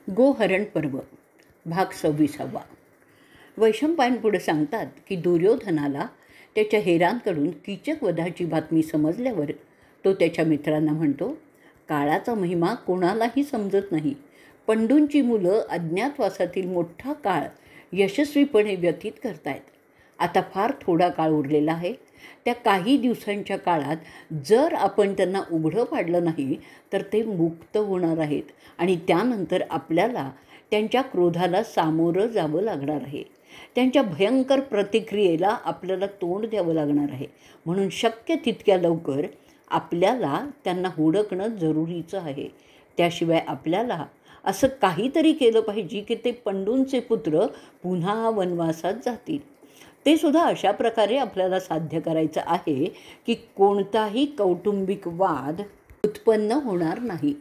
गोहरण पर्व भाग 26. वैशंपायन पुढे सांगतात की दुर्योधनाला त्याच्या हेरांकडून कीचक वधाची बातमी समजल्यावर तो त्याच्या मित्रांना म्हणतो, काळाचा महिमा कोणालाही समजत नाही. पंडूंची मुलं अज्ञातवासातील मोठा काळ यशस्वीपणे व्यतीत करतायत. आता फार थोडा काळ उरलेला आहे. त्या काही दिवसांच्या काळात जर आपण त्यांना उघडं पाडलं नाही तर ते मुक्त होणार आहेत आणि त्यानंतर आपल्याला त्यांच्या क्रोधाला सामोरं जावं लागणार आहे. त्यांच्या भयंकर प्रतिक्रियेला आपल्याला तोंड द्यावं लागणार आहे. म्हणून शक्य तितक्या लवकर आपल्याला त्यांना हुडकणं जरुरीचं आहे. त्याशिवाय आपल्याला असं काहीतरी केलं पाहिजे की ते पंडूंचे पुत्र पुन्हा वनवासात जातील. ते सुद्धा अशा प्रकारे आपल्याला साध्य करायचं आहे की कोणताही कौटुंबिक वाद उत्पन्न होणार नाही.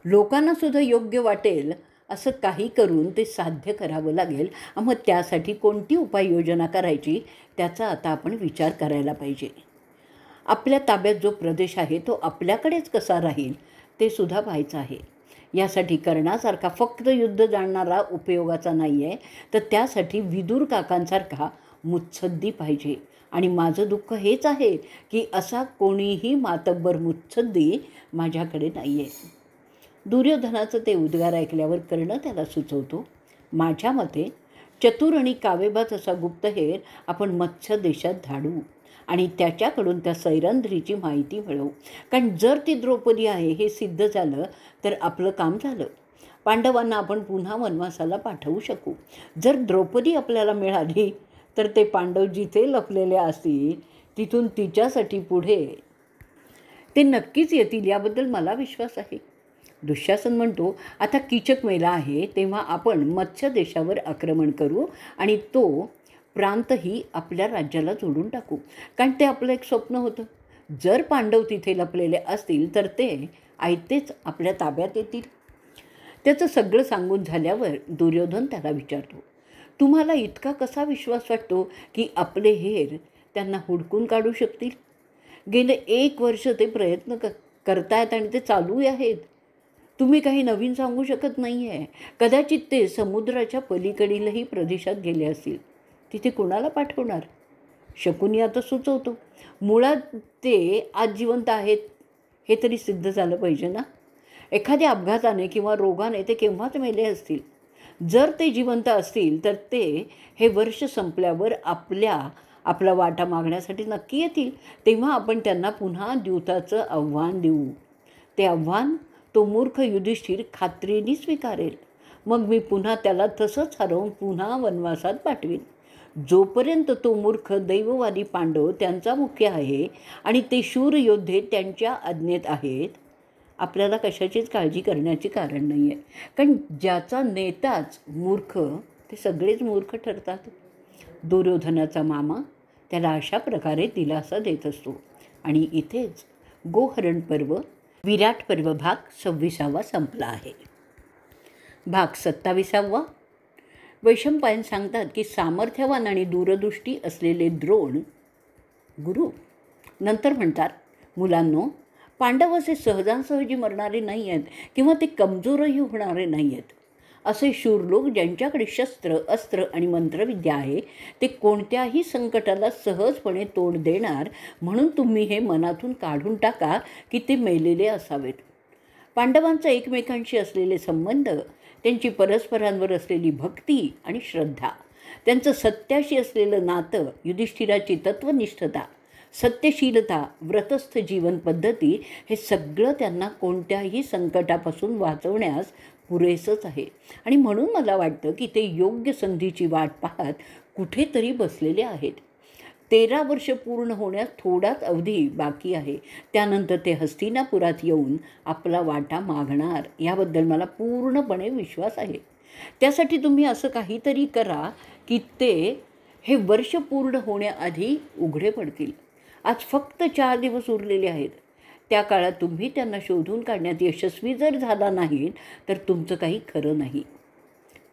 लोकांना सुद्धा योग्य वाटेल असं काही करून ते साध्य करावं लागेल. मग त्यासाठी कोणती उपाययोजना करायची त्याचा आता आपण विचार करायला पाहिजे. आपल्या ताब्यात जो प्रदेश आहे तो आपल्याकडेच कसा राहील ते सुद्धा पाहायचं आहे. यासाठी कर्णासारखा फक्त युद्ध जाणणारा उपयोगाचा नाही आहे, तर त्यासाठी विदुर काकांसारखा मुत्सद्दी पाहिजे. आणि माझं दुःख हेच आहे की असा कोणीही मातब्बर मुत्सद्दी माझ्याकडे नाही आहे. दुर्योधनाचं ते उद्गार ऐकल्यावर कर्ण त्याला सुचवतो, माझ्या मते चतुर आणि कावेबाज असा गुप्तहेर आपण मत्स्य देशात धाडू आणि त्याच्याकडून त्या सैरंध्रीची माहिती मिळवू. कारण जर ती द्रौपदी आहे हे सिद्ध झालं तर आपलं काम झालं. पांडवांना आपण पुन्हा वनवासाला पाठवू शकू. जर द्रौपदी आपल्याला मिळाली तर ते पांडव जिथे लपलेले असतील तिथून तिच्यासाठी पुढे ते नक्कीच येतील, याबद्दल मला विश्वास आहे. दुःशासन म्हणतो, आता कीचक मेला आहे तेव्हा आपण मत्स्य देशावर आक्रमण करू आणि तो प्रांतही आपल्या राज्याला जोडून टाकू. कारण ते आपलं एक स्वप्न होतं. जर पांडव तिथे लपलेले असतील तर ते आयतेच आपल्या ताब्यात येतील. त्याचं सगळं सांगून झाल्यावर दुर्योधन त्याला विचारतो, तुम्हाला इतका कसा विश्वास वाटतो की आपले हेर त्यांना हुडकून काढू शकतील? गेले 1 वर्ष ते प्रयत्न करतायत आणि ते चालू आहेत. तुम्ही काही नवीन सांगू शकत नाही आहे. कदाचित ते समुद्राच्या पलीकडीलही प्रदेशात गेले असतील. तिथे कोणाला पाठवणार? शकुनी आता सुचवतो, मुळात ते आज जिवंत आहेत हे तरी सिद्ध झालं पाहिजे ना. एखाद्या अपघाताने किंवा रोगाने ते केव्हाच मेले असतील. जर ते जिवंत असतील तर ते हे वर्ष संपल्यावर आपला वाटा मागण्यासाठी नक्की येतील. तेव्हा आपण त्यांना पुन्हा द्यूताचं आव्हान देऊ. ते आव्हान तो मूर्ख युधिष्ठिर खात्रीने स्वीकारेल. मग मी पुन्हा त्याला तसंच हरवून पुन्हा वनवासात पाठवीन. जोपर्यंत तो मूर्ख दैववादी पांडव त्यांचा मुख्य आहे आणि ते शूर योद्धे त्यांच्या आज्ञेत आहेत, आपल्याला कशाचीच काळजी करण्याचे कारण नाही आहे. कारण ज्याचा नेताच मूर्ख ते सगळेच मूर्ख ठरतात. दुर्योधनाचा मामा त्याला अशा प्रकारे दिलासा देत असतो. आणि इथेच गोहरण पर्व विराट पर्व भाग 26 संपला आहे. भाग 27. वैशंपायन सांगतात की सामर्थ्यवान आणि दूरदृष्टी असलेले द्रोण गुरु नंतर म्हणतात, मुलांनो, पांडव असे सहजासहजी मरणारे नाही आहेत किंवा ते कमजोरही होणारे नाही आहेत. असे शूर लोक ज्यांच्याकडे शस्त्र, अस्त्र आणि मंत्रविद्या आहे ते कोणत्याही संकटाला सहजपणे तोंड देणार. म्हणून तुम्ही हे मनातून काढून टाका की ते मेलेले असावेत. पांडवांचा एकमेकांशी असलेले संबंध, त्यांची परस्परांवर असलेली भक्ती आणि श्रद्धा, त्यांचं सत्याशी असलेलं नातं, युधिष्ठिराची तत्वनिष्ठता, सत्यशीलता, व्रतस्थ जीवन पद्धती, हे सगळं त्यांना कोणत्याही संकटापासून वाचवण्यास पुरेसंच आहे. आणि म्हणून मला वाटतं की ते योग्य संधीची वाट पाहत कुठेतरी बसलेले आहेत. 13 वर्ष पूर्ण होण्यास थोडाच अवधी बाकी आहे. त्यानंतर ते हस्तिनापुरात येऊन आपला वाटा मागणार, याबद्दल मला पूर्णपणे विश्वास आहे. त्यासाठी तुम्ही असं काहीतरी करा की ते हे वर्ष पूर्ण होण्याआधी उघडे पडतील. आज फक्त 4 दिवस उरलेले आहेत. त्या काळात तुम्ही त्यांना शोधून काढण्यात यशस्वी जर झाला नाही तर तुमचं काही खरं नाही.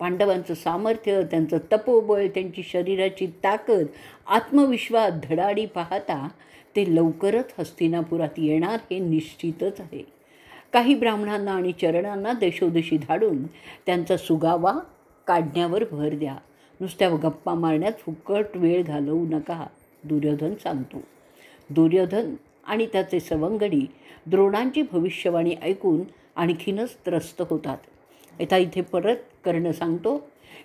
पांडवांचं सामर्थ्य, त्यांचं तपोबळ, त्यांची शरीराची ताकद, आत्मविश्वास, धडाडी पाहता ते लवकरच हस्तिनापुरात येणार हे निश्चितच आहे. काही ब्राह्मणांना आणि चरणांना देशोदेशी धाडून त्यांचा सुगावा काढण्यावर भर द्या. नुसत्या गप्पा मारण्यात फुकट वेळ घालवू नका, दुर्योधन सांगतो. दुर्योधन आणि त्याचे सवंगडी द्रोणांची भविष्यवाणी ऐकून आणखीनच त्रस्त होतात. आता इथे परत कर्ण सांगतो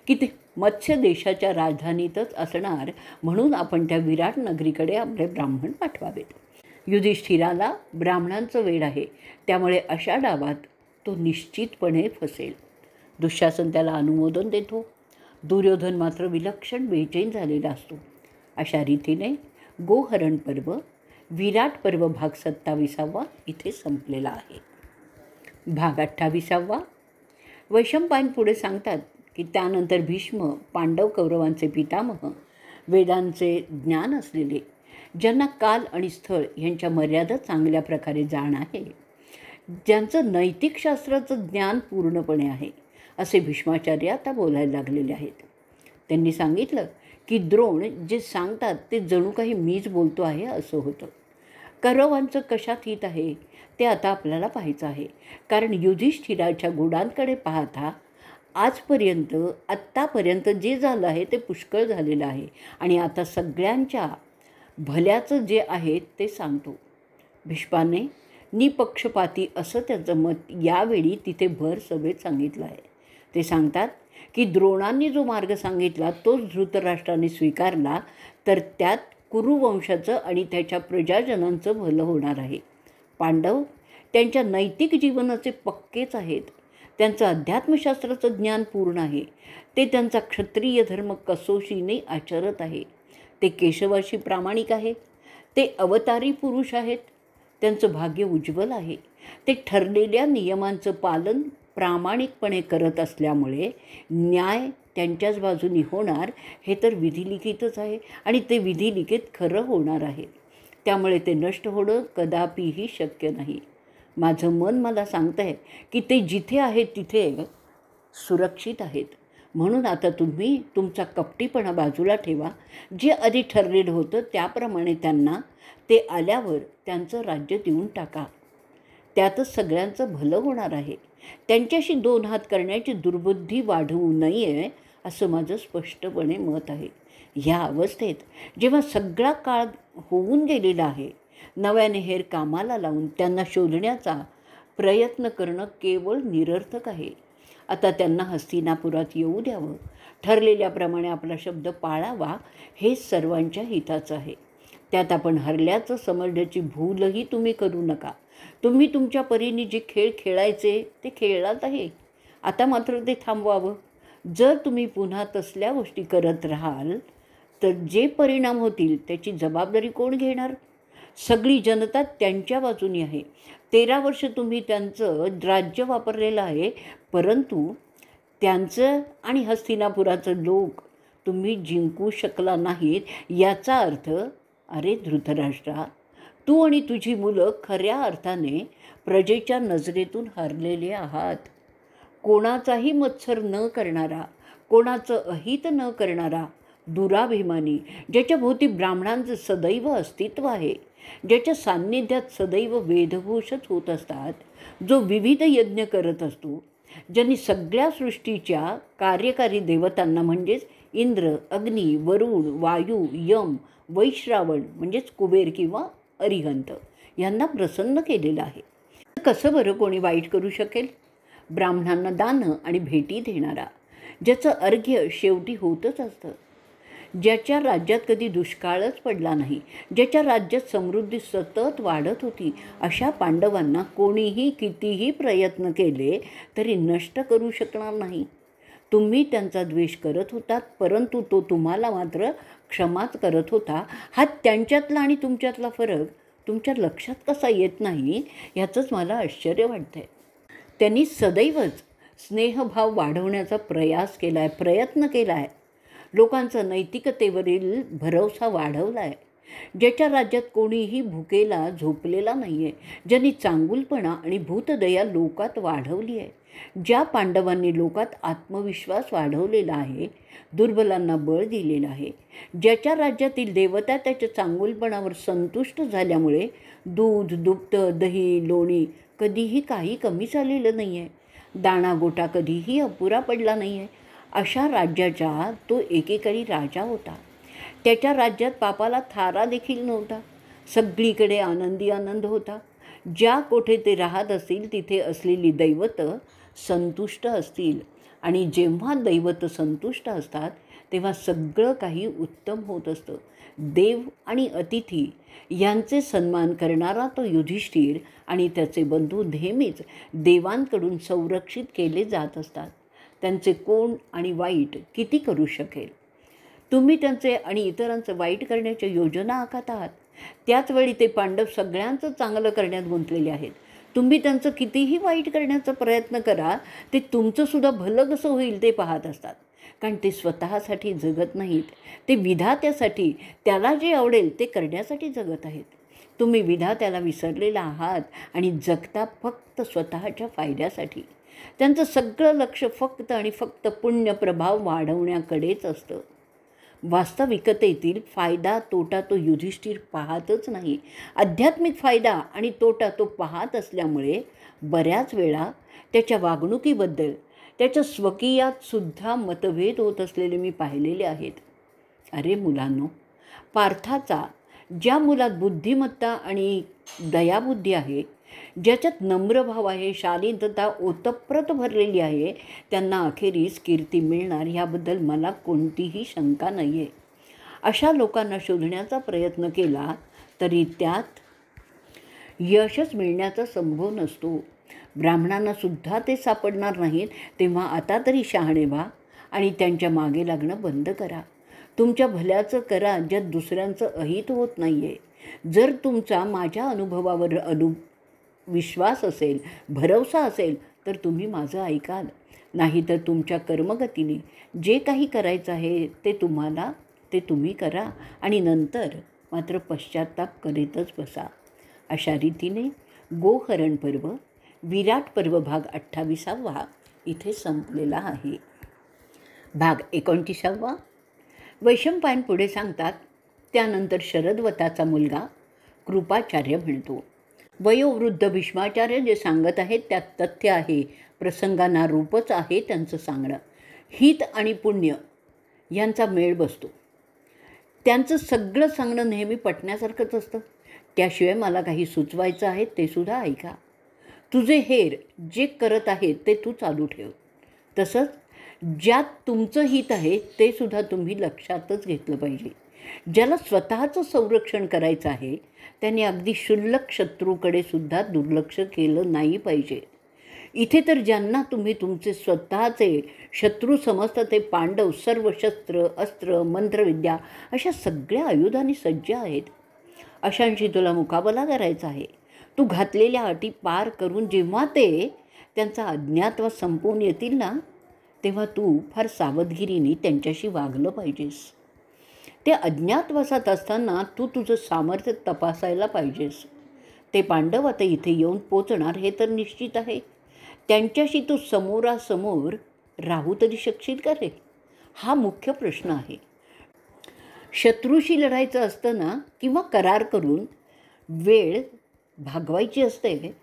की ते मत्स्य देशाच्या राजधानीतच असणार, म्हणून आपण त्या विराट नगरीकडे आपले ब्राह्मण पाठवावेत. युधिष्ठिराला ब्राह्मणांचं वेड आहे, त्यामुळे अशा डावात तो निश्चितपणे फसेल. दुःशासन त्याला अनुमोदन देतो. दुर्योधन मात्र विलक्षण बेचैन झालेला असतो. अशा रीतीने गोहरण पर्व, विराट पर्व भाग 27 इथे संपलेला आहे. भाग 28. वैशंपायन पुढे सांगतात की त्यानंतर भीष्म, पांडव कौरवांचे पितामह, वेदांचे ज्ञान असलेले, ज्यांना काल आणि स्थळ यांच्या मर्यादा चांगल्या प्रकारे जाण आहे, ज्यांचं नैतिक शास्त्राचं ज्ञान पूर्णपणे आहे, असे भीष्माचार्य आता बोलायला लागलेले आहेत. त्यांनी सांगितलं की द्रोण जे सांगतात ते जणू काही मीच बोलतो आहे असं होतं. कौरवांचं कशात हित आहे ते आता आपल्याला पाहायचं आहे. कारण युधिष्ठिराच्या गुणांकडे पाहता आत्तापर्यंत जे झालं आहे ते पुष्कळ झालेलं आहे आणि आता सगळ्यांच्या भल्याचं जे आहे ते सांगतो. भीष्माने निपक्षपाती असं त्याचं मत यावेळी तिथे भर सभेत सांगितलं आहे. ते सांगतात की द्रोणांनी जो मार्ग सांगितला तोच धृतराष्ट्राने स्वीकारला तर त्यात कुरुवंशाचं आणि त्याच्या प्रजाजनांचं भलं होणार आहे. पांडव त्यांच्या नैतिक जीवनाचे पक्केच आहेत. त्यांचं अध्यात्मशास्त्राचं ज्ञान पूर्ण आहे. ते त्यांचा क्षत्रिय धर्म कसोशीने आचरत आहे. ते केशवाशी प्रामाणिक आहे. ते अवतारी पुरुष आहेत. त्यांचं भाग्य उज्ज्वल आहे. ते ठरलेल्या नियमांचं पालन प्रामाणिकपणे करत असल्यामुळे न्याय त्यांच्याच बाजूनी होणार हे तर विधिलिखितच आहे आणि ते विधिलिखित खरं होणार आहे. त्यामुळे ते नष्ट होणं कदापिही शक्य नाही. माझं मन मला सांगतं आहे की ते जिथे आहेत तिथे सुरक्षित आहेत. म्हणून आता तुम्ही तुमचा कपटीपणा बाजूला ठेवा. जे आधी ठरलेलं होतं त्याप्रमाणे त्यांना ते आल्यावर त्यांचं राज्य देऊन टाका. त्यातच सगळ्यांचं भलं होणार आहे. त्यांच्याशी दोन हात करण्याची दुर्बुद्धी वाढवू नये असं माझं स्पष्टपणे मत आहे. ह्या अवस्थेत जेव्हा सगळा काळ होऊन गेलेला आहे, नव्याने हेर कामाला लावून त्यांना शोधण्याचा प्रयत्न करणं केवळ निरर्थक आहे. आता त्यांना हस्तिनापुरात येऊ द्यावं. ठरलेल्याप्रमाणे आपला शब्द पाळावा हेच सर्वांच्या हिताचं आहे. त्यात आपण हरल्याचं समजण्याची भूलही तुम्ही करू नका. तुम्ही तुमच्या परीने जे खेळ खेळायचे ते खेळलाच आहे. आता मात्र ते थांबवावं. जर तुम्ही पुन्हा तसल्या गोष्टी करत राहाल तर जे परिणाम होतील त्याची जबाबदारी कोण घेणार? सगळी जनता त्यांच्या बाजूनी आहे. 13 वर्ष तुम्ही त्यांचं राज्य वापरलेलं आहे, परंतु त्यांचं आणि हस्तिनापुराचं लोक तुम्ही जिंकू शकला नाहीत. याचा अर्थ, अरे धृतराष्ट्रा, तू आणि तुझी मुलं खऱ्या अर्थाने प्रजेच्या नजरेतून हरलेले आहात. कोणाचाही मत्सर न करणारा, कोणाचं अहित न करणारा, दुराभिमानी, ज्याच्या भोवती ब्राह्मणांचं सदैव अस्तित्व आहे, ज्याच्या सान्निध्यात सदैव वेदघोषच होत असतात, जो विविध यज्ञ करत असतो, ज्यांनी सगळ्या सृष्टीच्या कार्यकारी देवतांना म्हणजेच इंद्र, अग्नी, वरुण, वायू, यम, वैश्रावण म्हणजेच कुबेर किंवा अरिहंत यांना प्रसन्न केलेलं आहे. कसं बरं कोणी वाईट करू शकेल? ब्राह्मणांना दानं आणि भेटी देणारा, ज्याचं अर्घ्य शेवटी होतच असतं, ज्याच्या राज्यात कधी दुष्काळच पडला नाही, ज्याच्या राज्यात समृद्धी सतत वाढत होती, अशा पांडवांना कोणीही कितीही प्रयत्न केले तरी नष्ट करू शकणार नाही. तुम्ही त्यांचा द्वेष करत होतात, परंतु तो तुम्हाला मात्र क्षमाच करत होता. हा त्यांच्यातला आणि तुमच्यातला फरक तुमच्या लक्षात कसा येत नाही याचंच मला आश्चर्य वाटतं आहे. त्यांनी सदैवच स्नेहभाव वाढवण्याचा प्रयत्न केला आहे. लोकांचा नैतिकतेवरील भरवसा वाढवला आहे. ज्याच्या राज्यात कोणीही भुकेला झोपलेला नाही आहे, ज्यांनी चांगुलपणा आणि भूतदया लोकात वाढवली आहे, ज्या पांडवांनी लोकात आत्मविश्वास वाढवलेला आहे, दुर्बलांना बळ दिलेलं आहे, ज्याच्या राज्यातील देवता त्याच्या चांगुलपणावर संतुष्ट झाल्यामुळे दूध, दुभतं, दही, लोणी कधीही काही कमी झालेलं नाही आहे. दाणागोटा कधीही अपुरा पडला नाही आहे. अशा राज्याचा तो एकेकाळी राजा होता. त्याच्या राज्यात पापाला थारा देखील नव्हता. सगळीकडे आनंदी आनंद होता. ज्या कोठे ते राहत असतील तिथे असलेली दैवतं संतुष्ट असतील, आणि जेव्हा दैवतं संतुष्ट असतात तेव्हा सगळं काही उत्तम होत असतं. देव आणि अतिथी यांचे सन्मान करणारा तो युधिष्ठिर आणि त्याचे बंधू नेहमीच देवांकडून संरक्षित केले जात असतात. त्यांचे कोण आणि वाईट किती करू शकेल? तुम्ही त्यांचे आणि इतरांचं वाईट करण्याच्या योजना आखत आहात. त्याचवेळी ते पांडव सगळ्यांचं चांगलं करण्यात गुंतलेले आहेत. तुम्ही त्यांचं कितीही वाईट करण्याचा प्रयत्न करा, ते तुमचंसुद्धा भलं कसं होईल ते पाहत असतात. कारण ते स्वतःसाठी जगत नाहीत, ते विधात्यासाठी, त्याला जे आवडेल ते करण्यासाठी जगत आहेत. तुम्ही विधात्याला विसरलेला आहात आणि जगता फक्त स्वतःच्या फायद्यासाठी. त्यांचं सगळं लक्ष फक्त आणि फक्त पुण्यप्रभाव वाढवण्याकडेच असतं. वास्तविकतेतील फायदा तोटा तो युधिष्ठिर पाहतच नाही. आध्यात्मिक फायदा आणि तोटा तो पाहत असल्यामुळे बऱ्याच वेळा त्याच्या वागणुकीबद्दल त्याच्या स्वकीयात सुद्धा मतभेद होत असलेले मी पाहिलेले आहेत. अरे मुलांनो, पार्थाचा ज्या मुलात बुद्धिमत्ता आणि दयाबुद्धी आहे, ज्याच्यात नम्रभाव आहे, शालीनता ओतप्रत भरलेली आहे, त्यांना अखेरीस कीर्ती मिळणार ह्याबद्दल मला कोणतीही शंका नाही आहे. अशा लोकांना शोधण्याचा प्रयत्न केला तरी त्यात यशच मिळण्याचा संभव नसतो. ब्राह्मणांनासुद्धा ते सापडणार नाहीत. तेव्हा आता तरी शहाणे व्हा आणि त्यांच्या मागे लागणं बंद करा. तुमच्या भल्याचं करा, ज्यात दुसऱ्यांचं अहित होत नाही आहे. जर तुमचा माझ्या अनुभवावर विश्वास असेल, भरवसा असेल, तर तुम्ही माझं ऐकाल. नाहीतर तुमच्या कर्मगतीने जे काही करायचं आहे ते तुम्ही करा आणि नंतर मात्र पश्चात्ताप करीतच बसा. अशा रीतीने गोहरण पर्व, विराट पर्व भाग 28 इथे संपलेला आहे. भाग 29 वैशंपायन पुढे सांगतात. त्यानंतर शरद्वताचा मुलगा कृपाचार्य म्हणतो, वयोवृद्ध भीष्माचार्य जे सांगत आहेत त्यात तथ्य आहे, प्रसंगांना रूपच आहे त्यांचं सांगणं. हित आणि पुण्य यांचा मेळ बसतो. त्यांचं सगळं सांगणं नेहमी पटण्यासारखंच असतं. त्याशिवाय मला काही सुचवायचं आहे ते सुद्धा ऐका. तुझे हेर जे करत आहेत ते तू चालू ठेव. तसंच ज्यात तुमचं हित आहे ते सुद्धा तुम्ही लक्षातच घेतलं पाहिजे. ज्याला स्वतःचं संरक्षण करायचं आहे त्याने अगदी क्षुल्लक शत्रूकडे सुद्धा दुर्लक्ष केलं नाही पाहिजे. इथे तर ज्यांना तुम्ही तुमचे स्वतःचे शत्रू समजता ते पांडव सर्व शस्त्र, अस्त्र, मंत्रविद्या अशा सगळ्या आयुधांनी सज्ज आहेत. अशांशी तुला मुकाबला करायचा आहे. तू घातलेल्या अटी पार करून जेव्हा ते त्यांचा अज्ञातवास संपवून येतील ना, तेव्हा तू फार सावधगिरीने त्यांच्याशी वागलं पाहिजेस. ते अज्ञातवासात असताना तू तुझं सामर्थ्य तपासायला पाहिजेस. ते पांडव आता इथे येऊन पोचणार हे तर निश्चित आहे. त्यांच्याशी तू समोरासमोर राहू तरी शकशील का रे? हा मुख्य प्रश्न आहे. शत्रूशी लढायचं असतं ना, किंवा करार करून वेळ भागवायची असते,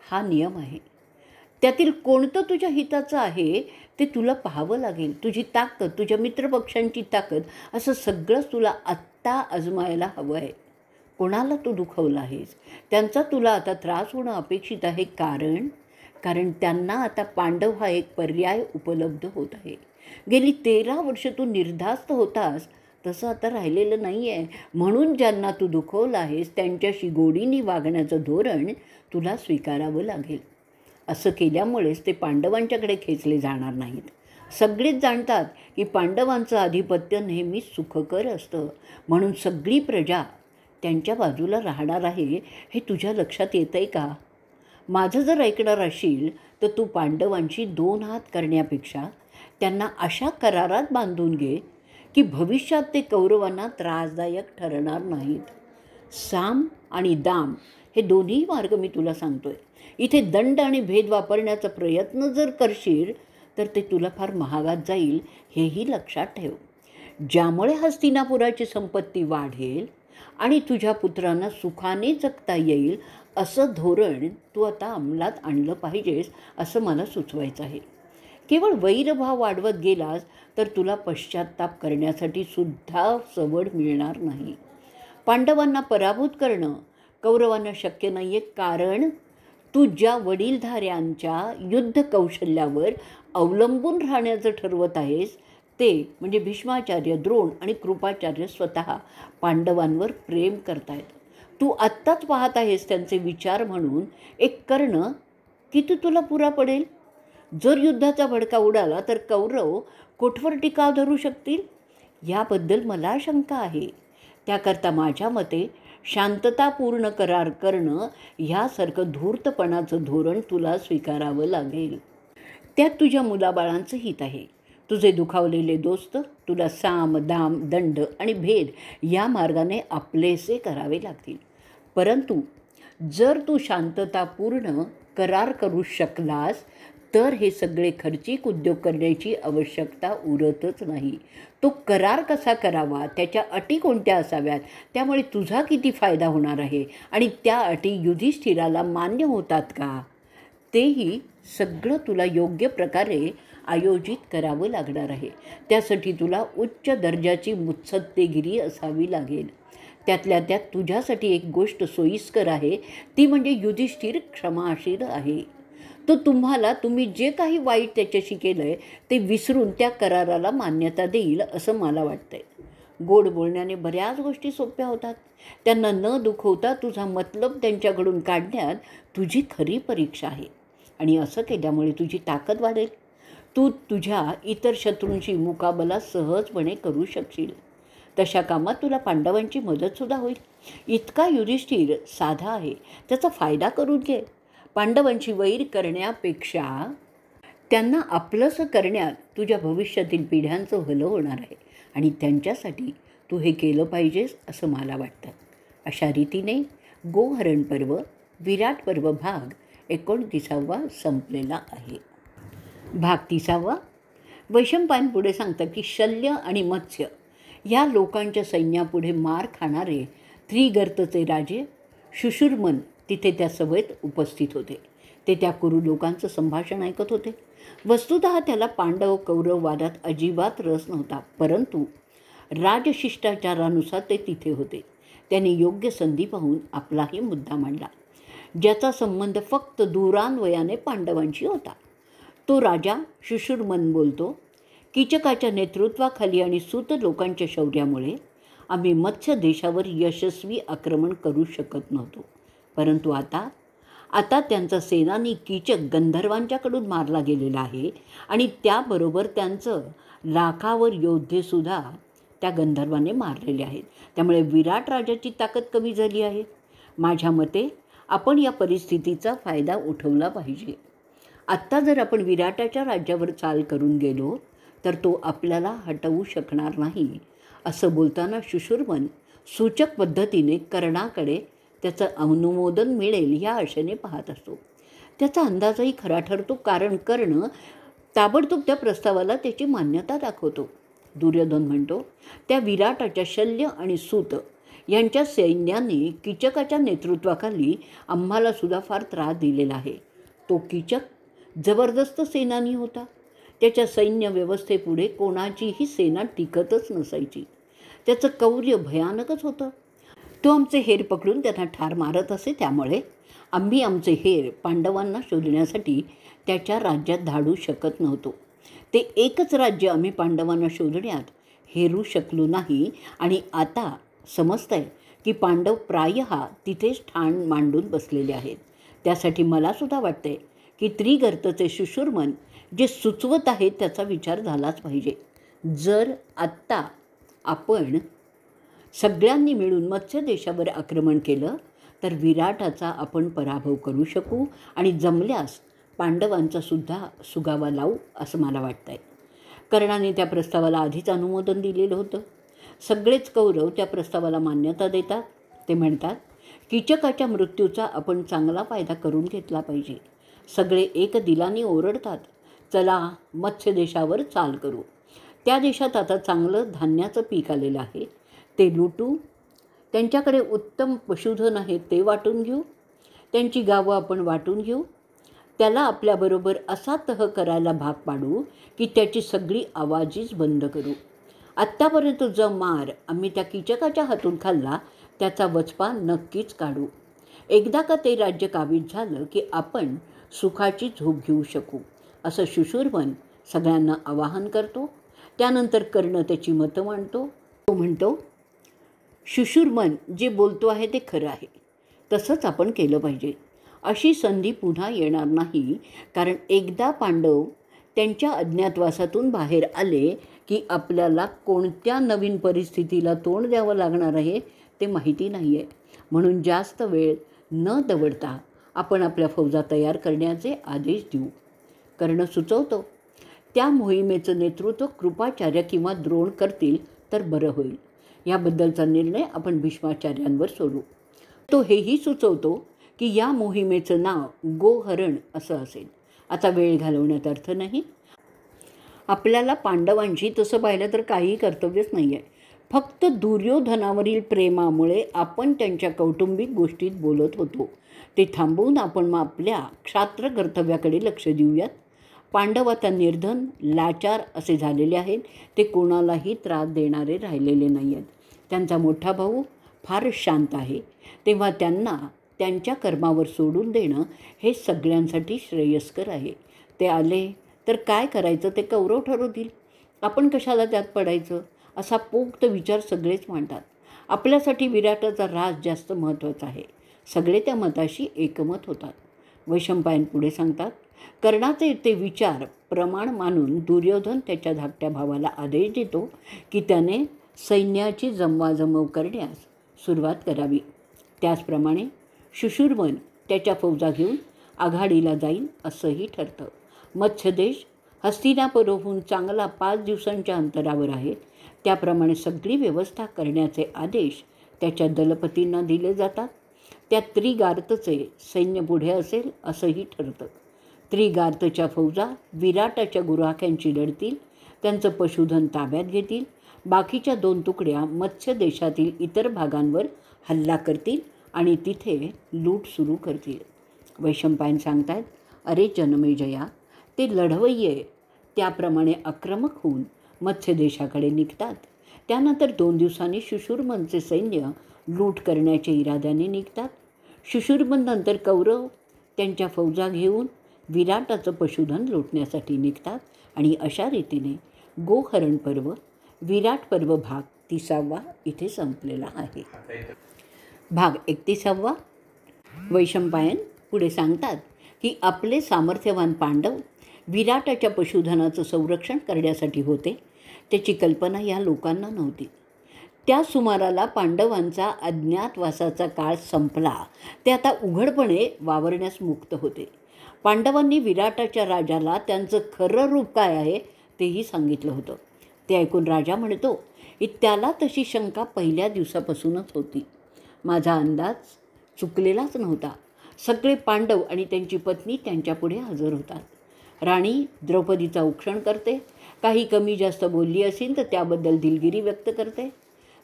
हा नियम आहे. त्यातील कोणतं तुझ्या हिताचं आहे ते तुला पाहावं लागेल. तुझी ताकद, तुझ्या मित्रपक्षांची ताकद, असं सगळंच तुला आत्ता आजमायला हवं आहे. कोणाला तू दुखवला आहेस, त्यांचा तुला आता त्रास होणं अपेक्षित आहे. कारण त्यांना आता पांडव हा एक पर्याय उपलब्ध होत आहे. गेली 13 वर्ष तू निर्धास्त होतास, तसं आता राहिलेलं नाही आहे. म्हणून ज्यांना तू दुखवलं आहेस त्यांच्याशी गोडीने वागण्याचं धोरण तुला स्वीकारावं लागेल. असं केल्यामुळेच ते पांडवांच्याकडे खेचले जाणार नाहीत. सगळेच जाणतात की पांडवांचं आधिपत्य नेहमीच सुखकर असतं, म्हणून सगळी प्रजा त्यांच्या बाजूला राहणार आहे. हे तुझ्या लक्षात येतं आहे का? माझं जर ऐकणार असशील तर तू पांडवांशी 2 हात करण्यापेक्षा त्यांना अशा करारात बांधून घे की भविष्यात ते कौरवांना त्रासदायक ठरणार नाहीत. साम आणि दाम हे दोन्ही मार्ग मी तुला सांगतोय. इथे दंड आणि भेद वापरण्याचा प्रयत्न जर करशील तर ते तुला फार महागात जाईल, हेही लक्षात ठेव. ज्यामुळे हस्तिनापुराची संपत्ती वाढेल आणि तुझ्या पुत्रांना सुखाने जगता येईल असं धोरण तू आता अंमलात आणलं पाहिजेस असं मला सुचवायचं आहे. केवळ वैरभाव वाढवत गेलास तर तुला पश्चात्ताप करण्यासाठी सुद्धा सवड मिळणार नाही. पांडवांना पराभूत करणं कौरवांना शक्य नाही आहे, कारण तू ज्या वडीलधाऱ्यांच्या युद्ध कौशल्यावर अवलंबून राहण्याचं ठरवत आहेस ते म्हणजे भीष्माचार्य, द्रोण आणि कृपाचार्य स्वतः पांडवांवर प्रेम करतायत. तू आत्ताच पाहत आहेस त्यांचे विचार म्हणून एक करणं किती तुला पुरा पडेल. जर युद्धाचा भडका उडाला तर कौरव कोठवर टिकाव धरू शकतील याबद्दल मला शंका आहे. त्याकरता माझ्या मते शांततापूर्ण करार करणं ह्यासारखं धूर्तपणाचं धोरण तुला स्वीकारावं लागेल. त्यात तुझ्या मुलाबाळांचं हित आहे. तुझे दुखावलेले दोस्त तुला साम, दाम, दंड आणि भेद या मार्गाने आपलेसे करावे लागतील. परंतु जर तू शांततापूर्ण करार करू शकलास तर हे सगळे खर्चिक उद्योग करण्याची आवश्यकता उरतच नाही. तो करार कसा करावा, त्याच्या अटी कोणत्या असाव्यात, त्यामुळे तुझा किती फायदा होणार आहे आणि त्या अटी युधिष्ठिराला मान्य होतात का, तेही सगळं तुला योग्य प्रकारे आयोजित करावं लागणार आहे. त्यासाठी तुला उच्च दर्जाची मुत्सद्देगिरी असावी लागेल. त्यातल्या त्यात तुझ्यासाठी एक गोष्ट सोयीस्कर आहे, ती म्हणजे युधिष्ठिर क्षमाशील आहे. तो तुम्ही जे काही वाईट त्याच्याशी केलं आहे ते विसरून त्या कराराला मान्यता देईल असं मला वाटतं आहे. गोड बोलण्याने बऱ्याच गोष्टी सोप्या होतात. त्यांना न दुखवता तुझा मतलब त्यांच्याकडून काढण्यात तुझी खरी परीक्षा आहे आणि असं केल्यामुळे तुझी ताकद वाढेल. तू तुझ्या इतर शत्रूंशी मुकाबला सहजपणे करू शकशील. तशा कामात तुला पांडवांची मदतसुद्धा होईल. इतका युधिष्ठिर साधा आहे, त्याचा फायदा करून घे. पांडवांची वैर करण्यापेक्षा त्यांना आपलंसं करण्यात तुझ्या भविष्यातील पिढ्यांचं भलं होणार आहे आणि त्यांच्यासाठी तू हे केलं पाहिजेस असं मला वाटतं. अशा रीतीने गोहरण पर्व, विराट पर्व भाग 29 संपलेला आहे. भाग 30 वैशंपायन पुढे सांगतं की शल्य आणि मत्स्य या लोकांच्या सैन्यापुढे मार खाणारे त्रिगर्तचे राजे शुशुर्मन तिथे त्या सभेत उपस्थित होते. ते त्या कुरु लोकांचं संभाषण ऐकत होते. वस्तुतः त्याला पांडव कौरव वादात अजिबात रस नव्हता, परंतु राजशिष्टाचारानुसार ते तिथे होते. त्याने योग्य संधी पाहून आपलाही मुद्दा मांडला, ज्याचा संबंध फक्त दूरान्वयाने पांडवांशी होता. तो राजा शुशुर्मन बोलतो, कीचकाच्या नेतृत्वाखाली आणि सूत लोकांच्या शौर्यामुळे आम्ही मत्स्य देशावर यशस्वी आक्रमण करू शकत नव्हतो. परंतु आता त्यांचा सेनानी कीचक गंधर्वांच्याकडून मारला गेलेला आहे आणि त्याबरोबर त्यांचं लाखावर योद्धेसुद्धा त्या गंधर्वाने मारलेले आहेत. त्यामुळे विराट राजाची ताकद कमी झाली आहे. माझ्या मते आपण या परिस्थितीचा फायदा उठवला पाहिजे. आत्ता जर आपण विराटाच्या राज्यावर चाल करून गेलो तर तो आपल्याला हटवू शकणार नाही. असं बोलताना शुशुर्मन सूचक पद्धतीने कर्णाकडे त्याचं अनुमोदन मिळेल या आशेने पाहत असतो. त्याचा अंदाजही खरा ठरतो, कारण कर्ण ताबडतोब त्या प्रस्तावाला त्याची मान्यता दाखवतो. दुर्योधन म्हणतो, त्या विराटाच्या शल्य आणि सूत यांच्या सैन्याने कीचकाच्या नेतृत्वाखाली आम्हाला सुद्धा फार त्रास दिलेला आहे. तो कीचक जबरदस्त सेनानी होता. त्याच्या सैन्य व्यवस्थेपुढे कोणाचीही सेना टिकतच नसायची. त्याचं कौर्य भयानकच होतं. तो आमचे हेर पकडून त्यांना ठार मारत असे. त्यामुळे आम्ही आमचे हेर पांडवांना शोधण्यासाठी त्याच्या राज्यात धाडू शकत नव्हतो. ते एकच राज्य आम्ही पांडवांना शोधण्यात हेरू शकलो नाही आणि आता समजतं आहे की पांडव प्रायः तिथेच ठाण मांडून बसलेले आहेत. त्यासाठी मलासुद्धा वाटते की त्रिगर्तचे शुशुर्मन जे सुचवत आहेत त्याचा विचार झालाच पाहिजे. जर आत्ता आपण सगळ्यांनी मिळून मत्स्य देशावर आक्रमण केलं तर विराटाचा आपण पराभव करू शकू आणि जमल्यास पांडवांचा सुद्धा सुगावा लावू असं मला वाटतं आहे. कर्णाने त्या प्रस्तावाला आधीच अनुमोदन दिलेलं होतं. सगळेच कौरव त्या प्रस्तावाला मान्यता देतात. ते म्हणतात, कीचकाच्या मृत्यूचा आपण चांगला फायदा करून घेतला पाहिजे. सगळे एक दिलाने ओरडतात, चला मत्स्य देशावर चाल करू. त्या देशात आता चांगलं धान्याचं पीक आलेलं आहे, ते लुटू. त्यांच्याकडे उत्तम पशुधन आहे, ते वाटून घेऊ. त्यांची गावं आपण वाटून घेऊ. त्याला आपल्याबरोबर असा तह करायला भाग पाडू की त्याची सगळी आवाजीच बंद करू. आत्तापर्यंत जो मार आम्ही त्या कीचकाच्या हातून खाल्ला त्याचा वचपा नक्कीच काढू. एकदा का ते राज्य काबीज झालं की आपण सुखाची झोप घेऊ शकू, असं शुशुरमन सगळ्यांना आवाहन करतो. त्यानंतर कर्ण त्याची मतं मांडतो. तो म्हणतो, शुशुरमन जे बोलतो आहे ते खरं आहे, तसंच आपण केलं पाहिजे. अशी संधी पुन्हा येणार नाही, कारण एकदा पांडव त्यांच्या अज्ञातवासातून बाहेर आले की आपल्याला कोणत्या नवीन परिस्थितीला तोंड द्यावं लागणार आहे ते माहिती नाही आहे. म्हणून जास्त वेळ न दवडता आपण आपल्या फौजा तयार करण्याचे आदेश देऊ. कर्ण सुचवतो, त्या मोहिमेचं नेतृत्व कृपाचार्य किंवा द्रोण करतील तर बरं होईल. याबद्दलचा निर्णय आपण भीष्माचार्यांवर सोडू. तो हेही सुचवतो की या मोहिमेचं नाव गोहरण असं असेल. आता वेळ घालवण्यात अर्थ नाही. आपल्याला पांडवांशी तसं पाहिलं तर काहीही कर्तव्यच नाही आहे. फक्त दुर्योधनावरील प्रेमामुळे आपण त्यांच्या कौटुंबिक गोष्टीत बोलत होतो. ते थांबवून आपण आपल्या क्षात्र कर्तव्याकडे लक्ष देऊयात. पांडव आता निर्धन, लाचार असे झालेले आहेत. ते कोणालाही त्रास देणारे राहिलेले नाही आहेत. त्यांचा मोठा भाऊ फारच शांत आहे. तेव्हा त्यांना त्यांच्या कर्मावर सोडून देणं हे सगळ्यांसाठी श्रेयस्कर आहे. ते आले तर काय करायचं ते कौरव ठरवतील. आपण कशाला त्यात पडायचं, असा पोक्त विचार सगळेच मांडतात. आपल्यासाठी विराटाचा राज जास्त महत्त्वाचा आहे. सगळे त्या मताशी एकमत होतात. वैशंपायन पुढे सांगतात, कर्णाचे ते विचार प्रमाण मानून दुर्योधन त्याच्या धाकट्या भावाला आदेश देतो की त्याने सैन्याची जमवाजमव करण्यास सुरुवात करावी. त्याचप्रमाणे शुशुरमन त्याच्या फौजा घेऊन आघाडीला जाईल असंही ठरतं. मत्स्यदेश हस्तिनापुराहून चांगला 5 दिवसांच्या अंतरावर आहे. त्याप्रमाणे सगळी व्यवस्था करण्याचे आदेश त्याच्या दलपतींना दिले जातात. त्या त्रिगार्तचे सैन्य पुढे असेल असंही ठरतं. त्रिगार्तच्या फौजा विराटाच्या गुराख्यांची लढतील, त्यांचं पशुधन ताब्यात घेतील. बाकीच्या 2 तुकड्या मत्स्य देशातील इतर भागांवर हल्ला करतील आणि तिथे लूट सुरू करतील. वैशंपायन सांगतायत, अरे जनमेजया, ते लढवय्ये त्याप्रमाणे आक्रमक होऊन मत्स्य देशाकडे निघतात. त्यानंतर 2 दिवसांनी शुशुरमनचे सैन्य लूट करण्याच्या इराद्याने निघतात. शुशुरमन नंतर कौरव त्यांच्या फौजा घेऊन विराटाचं पशुधन लुटण्यासाठी निघतात. आणि अशा रीतीने गोहरण पर्व, विराट पर्व भाग 30वा इथे संपलेला आहे. भाग 31वा. वैशंपायन पुढे सांगतात की आपले सामर्थ्यवान पांडव विराटाच्या पशुधनाचं संरक्षण करण्यासाठी होते. त्याची कल्पना या लोकांना नव्हती. त्या सुमाराला पांडवांचा अज्ञातवासाचा काळ संपला. ते आता उघडपणे वावरण्यास मुक्त होते. पांडवांनी विराटाच्या राजाला त्यांचं खरं रूप काय आहे तेही सांगितलं होतं. ते ऐकून राजा म्हणतो की त्याला तशी शंका पहिल्या दिवसापासूनच होती. माझा अंदाज चुकलेलाच नव्हता. सगळे पांडव आणि त्यांची पत्नी त्यांच्यापुढे हजर होतात. राणी द्रौपदीचा औक्षण करते. काही कमी जास्त बोलली असेल तर त्याबद्दल दिलगिरी व्यक्त करते.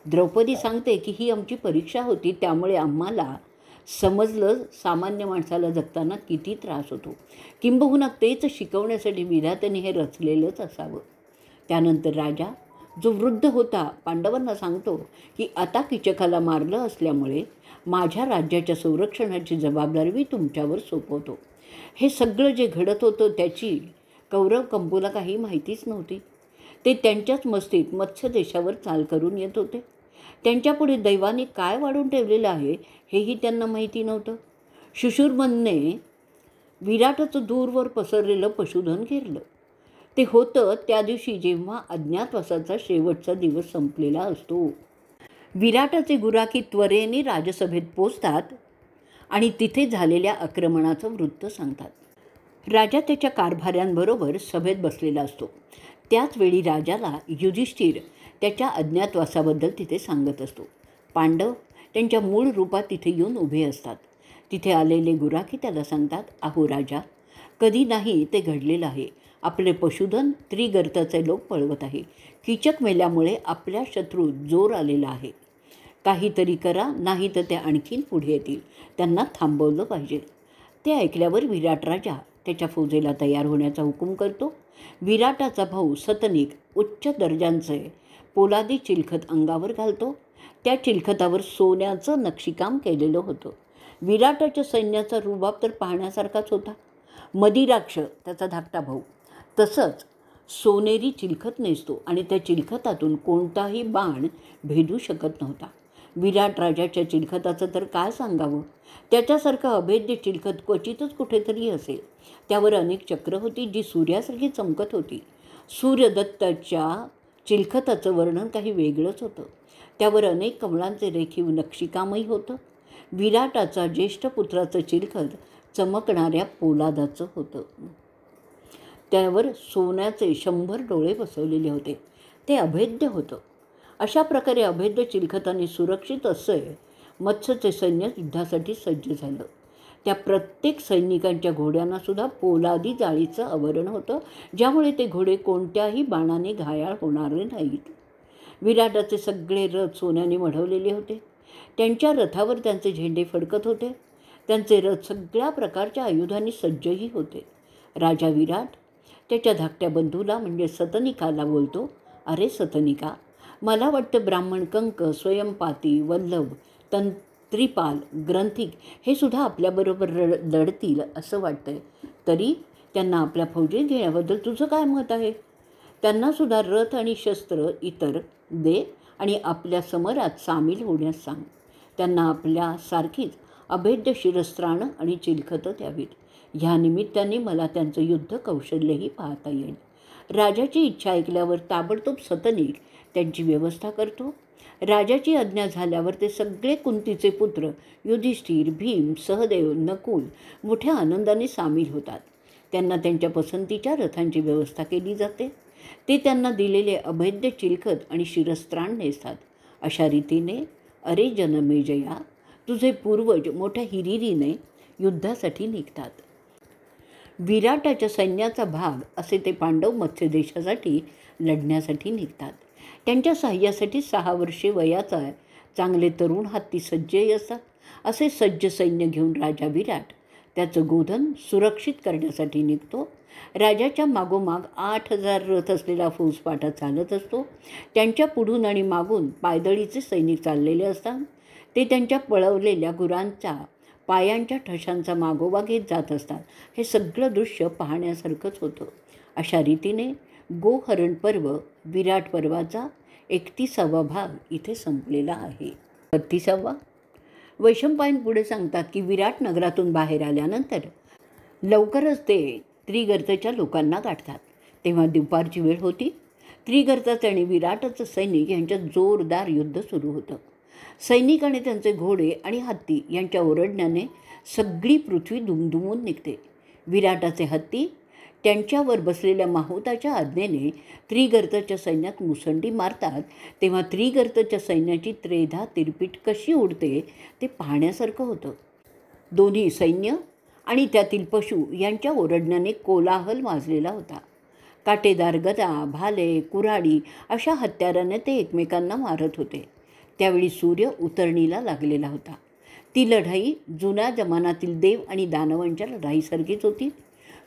द्रौपदी सांगते की ही आमची परीक्षा होती, त्यामुळे आम्हाला समजलं सामान्य माणसाला जगताना किती त्रास होतो. किंबहुना तेच शिकवण्यासाठी विधात्याने हे रचलेलंच असावं. त्यानंतर राजा, जो वृद्ध होता, पांडवांना सांगतो की आता कीचकाला मारलं असल्यामुळे माझ्या राज्याच्या संरक्षणाची जबाबदारी मी तुमच्यावर सोपवतो. हे सगळं जे घडत होतं त्याची कौरव कंपूला काही माहितीच नव्हती. ते त्यांच्याच मस्तीत मत्स्य देशावर चाल करून येत होते. त्यांच्यापुढे दैवाने काय वाढून ठेवलेलं आहे हेही त्यांना माहिती नव्हतं. शुशुरमनने विराटाचं दूरवर पसरलेलं पशुधन घेरलं. ते होतं त्या दिवशी जेव्हा अज्ञातवासाचा शेवटचा दिवस संपलेला असतो. विराटाचे गुराखी त्वरेने राजसभेत पोचतात आणि तिथे झालेल्या आक्रमणाचं वृत्त सांगतात. राजा त्याच्या कारभाऱ्यांबरोबर सभेत बसलेला असतो. त्याचवेळी राजाला युधिष्ठिर त्याच्या अज्ञातवासाबद्दल तिथे सांगत असतो. पांडव त्यांच्या मूळ रूपात तिथे येऊन उभे असतात. तिथे आलेले गुराखी त्याला सांगतात, अहो राजा, कधी नाही ते घडलेलं आहे. आपले पशुधन त्रिगर्ताचे लोक पळवत आहे. कीचक मेल्यामुळे आपल्या शत्रूत जोर आलेला आहे. काहीतरी करा, नाही तर ते आणखीन पुढे येतील. त्यांना थांबवलं पाहिजे. ते ऐकल्यावर विराट राजा त्याच्या फौजेला तयार होण्याचा हुकूम करतो. विराटाचा भाऊ सतनिक उच्च दर्जांचे पोलादी चिलखत अंगावर घालतो. त्या चिलखतावर सोन्याचं नक्षीकाम केलेलं होतं. विराटाच्या सैन्याचा रुबाब तर पाहण्यासारखाच होता. मदिराक्ष त्याचा धाकटा भाऊ तसंच सोनेरी चिलखत नेसतो आणि त्या चिलखतातून कोणताही बाण भेदू शकत नव्हता. विराट राजाच्या चिलखताचं तर काय सांगावं. त्याच्यासारखं अभेद्य चिलखत क्वचितच कुठेतरी असेल. त्यावर अनेक चक्र होती जी सूर्यासारखी चमकत होती. सूर्यदत्ताच्या चिलखताचं वर्णन काही वेगळंच होतं. त्यावर अनेक कमळांचे रेखीव नक्षीकामही होतं. विराटाचा ज्येष्ठ पुत्राचं चिलखत चमकणाऱ्या पोलादाचं होतं. त्यावर सोन्याचे 100 डोळे बसवलेले होते. ते अभेद्य होतं. अशा प्रकारे अभेद्य चिलखताने सुरक्षित असे मत्स्यचे सैन्य युद्धासाठी सज्ज झालं. त्या प्रत्येक सैनिकांच्या घोड्यांनासुद्धा पोलादी जाळीचं आवरण होतं, ज्यामुळे ते घोडे कोणत्याही बाणाने घायाळ होणारे नाहीत. विराटाचे सगळे रथ सोन्याने मढवलेले होते. त्यांच्या रथावर त्यांचे झेंडे फडकत होते. त्यांचे रथ सगळ्या प्रकारच्या आयुधांनी सज्जही होते. राजा विराट त्याच्या धाकट्या बंधूला म्हणजे सतनिकाला बोलतो, अरे सतनिका, मला वाटतं ब्राह्मण कंक, स्वयंपाती, वल्लभ, तंत्रीपाल, ग्रंथिक हे सुद्धा आपल्याबरोबर लढतील असं वाटतंय. तरी त्यांना आपल्या फौजेत घेण्याबद्दल तुझं काय मत आहे? त्यांनासुद्धा रथ आणि शस्त्र इतर दे आणि आपल्या समरात सामील होण्यास सांग. त्यांना आपल्यासारखीच अभेद्य शिरस्त्राणं आणि चिलखतं द्यावीत. ह्या निमित्ताने मला त्यांचं युद्ध कौशल्यही पाहता येईल. राजाची इच्छा ऐकल्यावर ताबडतोब सतनिक त्यांची व्यवस्था करतो. राजाची आज्ञा झाल्यावर ते सगळे कुंतीचे पुत्र युधिष्ठिर, भीम, सहदेव, नकुल मोठ्या आनंदाने सामील होतात. त्यांना त्यांच्या पसंतीच्या रथांची व्यवस्था केली जाते. ते त्यांना दिलेले अभेद्य चिलखत आणि शिरस्त्राण नेसतात. अशा रीतीने अरे जनमेजया, तुझे पूर्वज मोठ्या हिरिरीने युद्धासाठी निघतात. विराटाच्या सैन्याचा भाग असे ते पांडव मत्स्य देशासाठी लढण्यासाठी निघतात. त्यांच्या साह्यासाठी 6 वर्षे वयाचा चांगले तरुण हत्ती सज्जही असतात. असे सज्ज सैन्य घेऊन राजा विराट त्याचं गोधन सुरक्षित करण्यासाठी निघतो. राजाच्या मागोमाग 8000 रथ असलेला फौजपाठा चालत असतो. त्यांच्या पुढून आणि मागून पायदळीचे सैनिक चाललेले असतात. ते त्यांच्या पळवलेल्या गुरांच्या पायांच्या ठशांचा मागोवा घेत जात असतात. हे सगळं दृश्य पाहण्यासारखंच होतं. अशा रीतीने गोहरण पर्व विराट पर्वाचा 31वा भाग इथे संपलेला आहे. 32वा वैशंपायन पुढे सांगतात की विराट नगरातून बाहेर आल्यानंतर लवकरच ते त्रिगर्तच्या लोकांना गाठतात. तेव्हा दुपारची वेळ होती. त्रिगर्ताचे आणि विराटाचं सैनिक यांच्यात जोरदार युद्ध सुरू होतं. सैनिक आणि त्यांचे घोडे आणि हत्ती यांच्या ओरडण्याने सगळी पृथ्वी दुमदुमून निघते. विराटाचे हत्ती त्यांच्यावर बसलेल्या माहुताच्या आज्ञेने त्रिगर्तच्या सैन्यात मुसंडी मारतात. तेव्हा त्रिगर्तच्या सैन्याची त्रेधा तिरपीट कशी उडते ते पाहण्यासारखं होतं. दोन्ही सैन्य आणि त्यातील पशु यांच्या ओरडण्याने कोलाहल माजलेला होता. काटेदार गदा, भाले, कुऱ्हाडी अशा हत्याराने ते एकमेकांना मारत होते. त्यावेळी सूर्य उतरणीला लागलेला होता. ती लढाई जुन्या जमानातील देव आणि दानवांच्या लढाईसारखीच होती.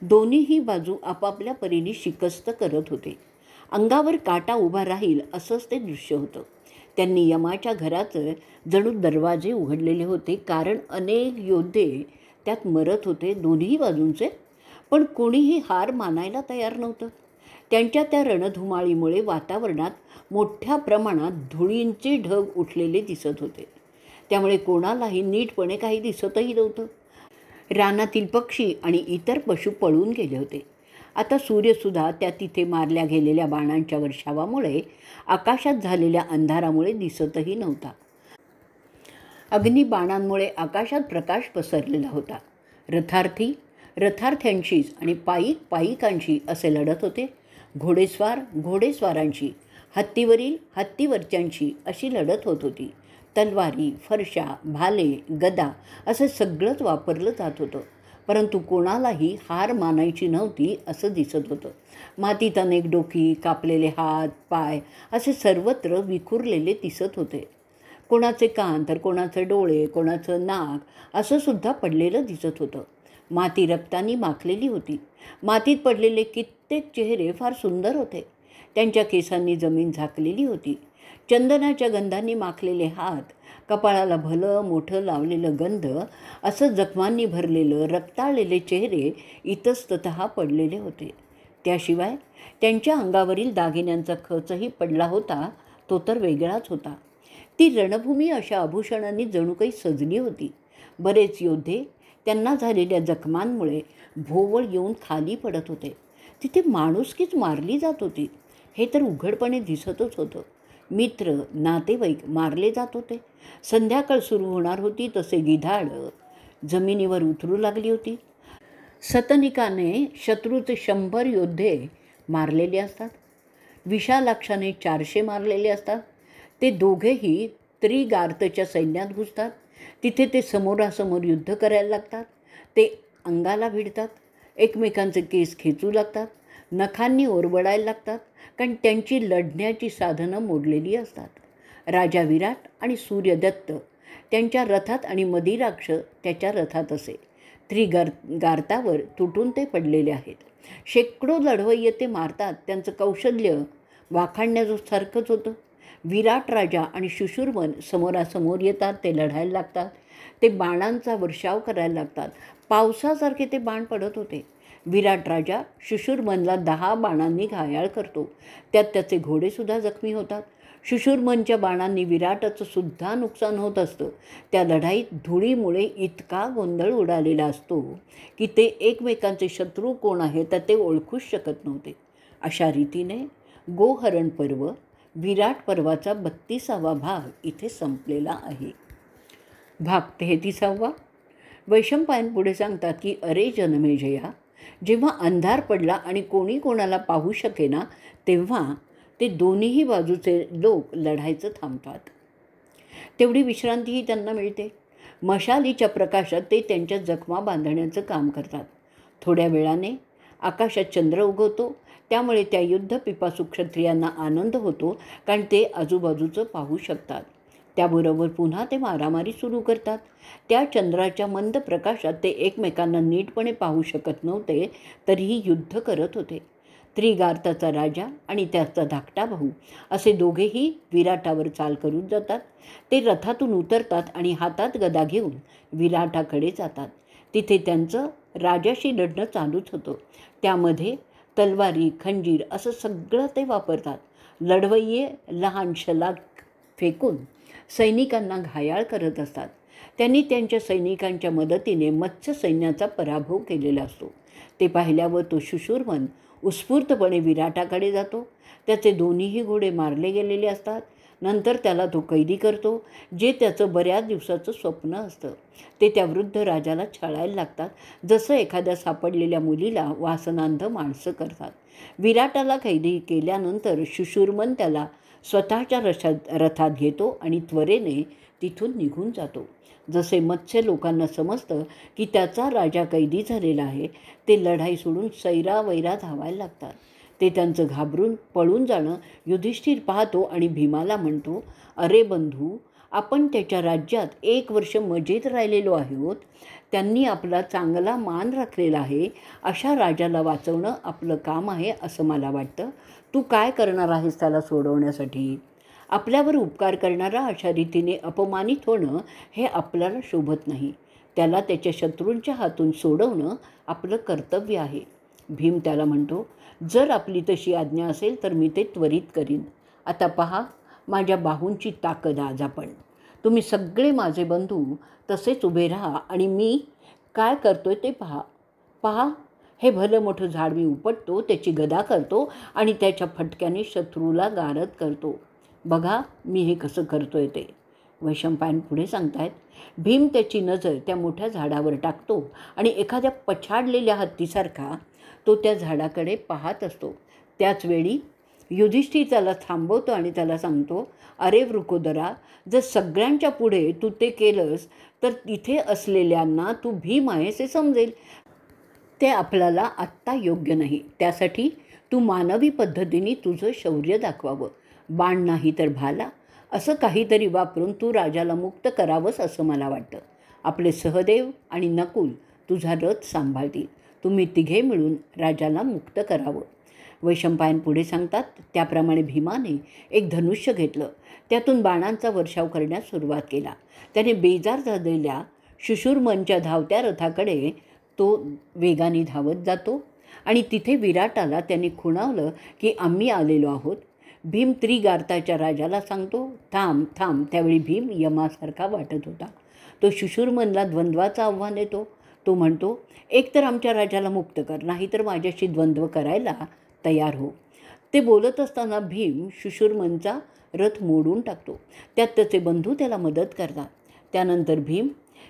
दोन्हीही बाजू आपापल्या परीने शिकस्त करत होते. अंगावर काटा उभा राहील असंच ते दृश्य होतं. त्यांनी यमाच्या घराचं जणू दरवाजे उघडलेले होते, कारण अनेक योद्धे त्यात मरत होते दोन्ही बाजूंचे. पण कोणीही हार मानायला तयार नव्हतं. त्यांच्या त्या रणधुमाळीमुळे वातावरणात मोठ्या प्रमाणात धुळींचे ढग उठलेले दिसत होते. त्यामुळे कोणालाही नीटपणे काही दिसतही नव्हतं. रानातील पक्षी आणि इतर पशु पळून गेले होते. आता सूर्यसुद्धा त्या तिथे मारल्या गेलेल्या बाणांच्या वर्षावामुळे आकाशात झालेल्या अंधारामुळे दिसतही नव्हता. अग्निबाणांमुळे आकाशात प्रकाश पसरलेला होता. रथार्थी रथार्थ्यांशीच आणि पायीक पायिकांशी असे लढत होते. घोडेस्वार घोडेस्वारांशी, हत्तीवरील हत्तीवरच्यांशी अशी लढत होत होती. तलवारी, फरशा, भाले, गदा असं सगळंच वापरलं जात होतं. परंतु कोणालाही हार मानायची नव्हती असं दिसत होतं. मातीत अनेक डोकी, कापलेले हात, पाय असे सर्वत्र विखुरलेले दिसत होते. कोणाचे कान तर कोणाचे डोळे, कोणाचं नाक असं सुद्धा पडलेलं दिसत होतं. माती रक्तानी माखलेली होती. मातीत पडलेले कित्येक चेहरे फार सुंदर होते. त्यांच्या केसांनी जमीन झाकलेली होती. चंदनाच्या गंधांनी माखलेले हात, कपाळाला भलं मोठं लावलेलं गंध, असं जखमांनी भरलेलं रक्ताळलेले चेहरे इतस्ततः पडलेले होते. त्याशिवाय त्यांच्या अंगावरील दागिन्यांचा खचही पडला होता, तो तर वेगळाच होता. ती रणभूमी अशा आभूषणांनी जणू काही सजली होती. बरेच योद्धे त्यांना झालेल्या जखमांमुळे भोवळ येऊन खाली पडत होते. तिथे माणुसकीच मारली जात होती, हे तर उघडपणे दिसतच होतं. मित्र, नातेवाईक मारले जात होते. संध्याकाळ सुरू होणार होती तसे गिधाड जमिनीवर उतरू लागली होती. सतनिकाने शत्रूचे 100 योद्धे मारलेले असतात. विशालाक्षाने 400 मारलेले असतात. ते दोघेही त्रिगार्तच्या सैन्यात घुसतात. तिथे ते समोरासमोर युद्ध करायला लागतात. ते अंगाला भिडतात, एकमेकांचे केस खेचू लागतात, नखांनी ओरबडायला लागतात, कारण त्यांची लढण्याची साधनं मोडलेली असतात. राजा विराट आणि सूर्यदत्त त्यांच्या रथात आणि मदिराक्ष त्याच्या रथात असे. गार्तावर तुटून ते पडलेले आहेत. शेकडो लढवय्ये ते मारतात. त्यांचं कौशल्य वाखाणण्यासारखंच होतं. विराट राजा आणि शुशुर्मन समोरासमोर येतात. ते लढायला लागतात. ते बाणांचा वर्षाव करायला लागतात. पावसासारखे ते बाण पडत होते. विराट राजा शुशुर्मनला 10 बाणांनी घायाळ करतो. त्यात त्याचे घोडेसुद्धा जखमी होतात. शुशुर्मनच्या बाणांनी विराटाचं सुद्धा नुकसान होत असतं. त्या लढाईत धुळीमुळे इतका गोंधळ उडालेला असतो की ते एकमेकांचे शत्रू कोण आहे तर ते ओळखूच शकत नव्हते. अशा रीतीने गोहरण पर्व, विराट पर्वाचा 32वा भाग इथे संपलेला आहे. भाग 33वा. वैशंपायन पुढे सांगतात की अरे जनमेजया, जेव्हा अंधार पडला आणि कोणी कोणाला पाहू शकेना, तेव्हा ते दोन्हीही बाजूचे लोक लढायचं थांबतात. तेवढी विश्रांतीही त्यांना मिळते. मशालीच्या प्रकाशात ते त्यांच्या जखमा बांधण्याचं काम करतात. थोड्या वेळाने आकाशात चंद्र उगवतो. त्यामुळे त्या युद्धपिपासू क्षत्रियांना आनंद होतो, कारण ते आजूबाजूचं पाहू शकतात. त्याबरोबर पुन्हा ते मारामारी सुरू करतात. त्या चंद्राच्या मंद प्रकाशात ते एकमेकांना नीटपणे पाहू शकत नव्हते, तरीही युद्ध करत होते. त्रिगार्ताचा राजा आणि त्याचा धाकटा भाऊ असे दोघेही विराटावर चाल करून जातात. ते रथातून उतरतात आणि हातात गदा घेऊन विराटाकडे जातात. तिथे त्यांचं राजाशी लढणं चालूच होतं. त्यामध्ये तलवारी, खंजीर असं सगळं ते वापरतात. लढवय्ये लहान शलाग फेकून सैनिकांना घायाळ करत असतात. त्यांनी त्यांच्या सैनिकांच्या मदतीने मत्स्य सैन्याचा पराभव केलेला असतो. ते पाहिल्यावर तो शुशुर्मन उत्स्फूर्तपणे विराटाकडे जातो. त्याचे दोन्हीही घोडे मारले गेलेले असतात. नंतर त्याला तो कैदी करतो, जे त्याचं बऱ्याच दिवसाचं स्वप्न असतं. ते त्या वृद्ध राजाला छळायला लागतात, जसं एखाद्या सापडलेल्या मुलीला वासनांध माणसं करतात. विराटाला कैदी केल्यानंतर शुशुर्मन त्याला स्वतःच्या रथात घेतो आणि त्वरेने तिथून निघून जातो. जसे मत्स्य लोकांना समजतं की त्याचा राजा कैदी झालेला आहे, ते लढाई सोडून सैरावैरा धावायला लागतात. ते त्यांचं घाबरून पळून जाणं युधिष्ठिर पाहतो आणि भीमाला म्हणतो, अरे बंधू, आपण त्याच्या राज्यात 1 वर्ष मजेत राहिलेलो आहोत. त्यांनी आपला चांगला मान राखलेला आहे. अशा राजाला वाचवणं आपलं काम आहे असं मला वाटतं. तू काय करणार आहेस त्याला सोडवण्यासाठी? आपल्यावर उपकार करणारा अशा रीतीने अपमानित होणं हे आपल्याला शोभत नाही. त्याला त्याच्या शत्रूंच्या हातून सोडवणं आपलं कर्तव्य आहे. भीम त्याला म्हणतो, जर आपली तशी आज्ञा असेल तर मी ते त्वरित करीन. आता पहा माझ्या बाहूंची ताकद आज आपण. तुम्ही सगळे माझे बंधू तसेच उभे राहा आणि मी काय करतोय ते पहा. पहा, हे भलं मोठं झाड मी उपटतो, त्याची गदा करतो आणि त्याच्या फटक्याने शत्रूला गारद करतो. बघा मी हे कसं करतोय ते. वैशंपायन पुढे सांगतायत, भीम त्याची नजर त्या मोठ्या झाडावर टाकतो आणि एखाद्या पछाडलेल्या हत्तीसारखा तो त्या झाडाकडे पाहत असतो. त्याचवेळी युधिष्ठिर त्याला थांबवतो आणि त्याला सांगतो, अरे वृकोदरा, जर सगळ्यांच्या पुढे तू ते केलंस तर तिथे असलेल्यांना तू भीम आहेस हे समजेल. ते आपल्याला आत्ता योग्य नाही. त्यासाठी तू मानवी पद्धतीने तुझं शौर्य दाखवावं. बाण नाही तर भाला, असं काहीतरी वापरून तू राजाला मुक्त करावंस असं मला वाटतं. आपले सहदेव आणि नकुल तुझा रथ सांभाळतील. तुम्ही तिघे मिळून राजाला मुक्त करावं. वैशंपायन पुढे सांगतात, त्याप्रमाणे भीमाने एक धनुष्य घेतलं. त्यातून बाणांचा वर्षाव करण्यास सुरुवात केला. त्याने बेजार झालेल्या शुशुर्मनच्या धावत्या रथाकडे तो वेगाने धावत जातो आणि तिथे विराटाला त्यांनी खुणावलं की आम्ही आलेलो आहोत. भीम त्रिगार्ताच्या राजाला सांगतो, थांब थांब. त्यावेळी भीम यमासारखा वाटत होता. तो शुशुर्मनला द्वंद्वाचं आव्हान देतो. तो म्हणतो, एक तर आमच्या राजाला मुक्त कर, नाहीतर माझ्याशी द्वंद्व करायला तयार हो. ते बोलत असताना भीम शुशुर्मनचा रथ मोडून टाकतो. त्यात त्याचे बंधू त्याला मदत करतात. त्यानंतर भीम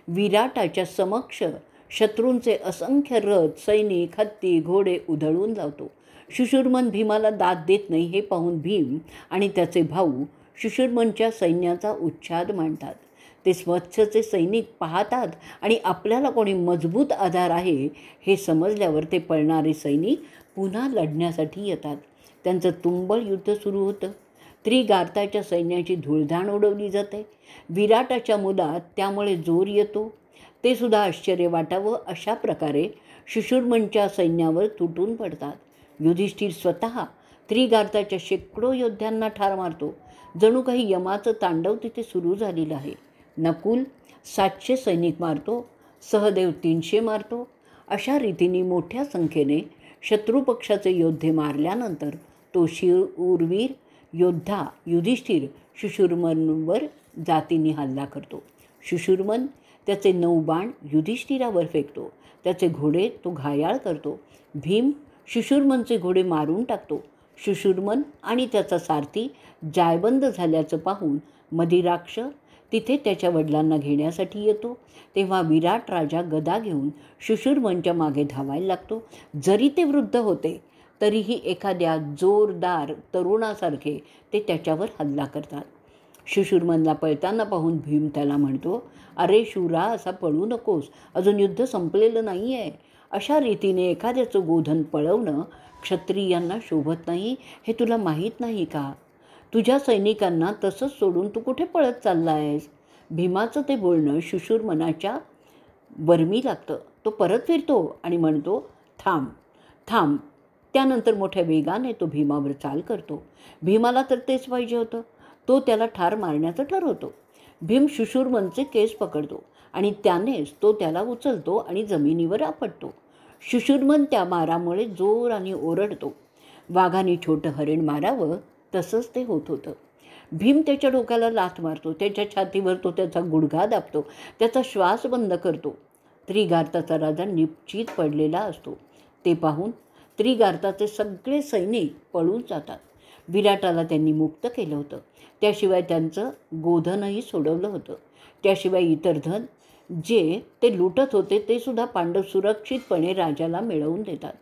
विराटाच्या समक्ष शत्रूंचे असंख्य रथ, सैनिक, हत्ती, घोडे उधळून लावतो. शुशुर्मन भीमाला दाद देत नाही हे पाहून भीम आणि त्याचे भाऊ शुशुर्मनच्या सैन्याचा उच्छाद मांडतात. ते स्वच्छचे सैनिक पाहतात आणि आपल्याला कोणी मजबूत आधार आहे हे समजल्यावर ते पळणारे सैनिक पुन्हा लढण्यासाठी येतात. त्यांचं तुंबळ युद्ध सुरू होतं. त्रिगार्ताच्या सैन्याची धूळधाण उडवली जाते. विराटाच्या मुलात त्यामुळे जोर येतो. ते सुद्धा आश्चर्य वाटावं अशा प्रकारे शुशुर्मनच्या सैन्यावर तुटून पडतात. युधिष्ठिर स्वतः त्रिगार्ताच्या शेकडो योद्ध्यांना ठार मारतो. जणू काही यमाचं तांडव तिथे सुरू झालेलं आहे. नकुल 700 सैनिक मारतो. सहदेव 300 मारतो. अशा रीतीने मोठ्या संख्येने शत्रुपक्षाचे योद्धे मारल्यानंतर तो शूरवीर योद्धा युधिष्ठिर शुशुर्मनवर जातीने हल्ला करतो. शुशुर्मन त्याचे 9 बाण युधिष्ठिरावर फेकतो. त्याचे घोडे तो घायाळ करतो. भीम शुशुर्मनचे घोडे मारून टाकतो. शुशुर्मन आणि त्याचा सारथी जायबंद झाल्याचं पाहून मदिराक्ष तिथे त्याच्या वडिलांना घेण्यासाठी येतो. तेव्हा विराट राजा गदा घेऊन शुशुर्मनच्या मागे धावायला लागतो. जरी ते वृद्ध होते तरीही एखाद्या जोरदार तरुणासारखे ते त्याच्यावर हल्ला करतात. शुशुर्मनला पळताना पाहून भीम त्याला म्हणतो, अरे शूरा, असा पळू नकोस, अजून युद्ध संपलेलं नाही आहे. अशा रीतीने एखाद्याचं गोधन पळवणं क्षत्रियांना शोभत नाही, हे तुला माहीत नाही का? तुझ्या सैनिकांना तसंच सोडून तू कुठे पळत चालला आहेस? भीमाचं ते बोलणं शुशुर्मनाच्या वर्मी लागतं. तो परत फिरतो आणि म्हणतो, थांब थांब. त्यानंतर मोठ्या वेगाने तो भीमावर चाल करतो. भीमाला तर तेच पाहिजे होतं. तो त्याला ठार मारण्याचं ठरवतो. भीम शुशुर्मनचे केस पकडतो आणि त्यानेच तो त्याला उचलतो आणि जमिनीवर आपटतो. शुशुर्मन त्या मारामुळे जोराने ओरडतो. वाघाने छोटं हरिण मारावं तसंच ते होत होतं. भीम त्याच्या डोक्याला लाथ मारतो. त्याच्या छातीवर तो त्याचा गुडघा दाबतो. त्याचा श्वास बंद करतो. त्रिगार्ताचा राजा निश्चित पडलेला असतो. ते पाहून त्रिगार्ताचे सगळे सैनिक पळून जातात. विराटाला त्यांनी मुक्त केलं होतं. त्याशिवाय त्यांचं गोधनही सोडवलं होतं. त्याशिवाय इतर धन जे ते लुटत होते ते सुद्धा पांडव सुरक्षितपणे राजाला मिळवून देतात.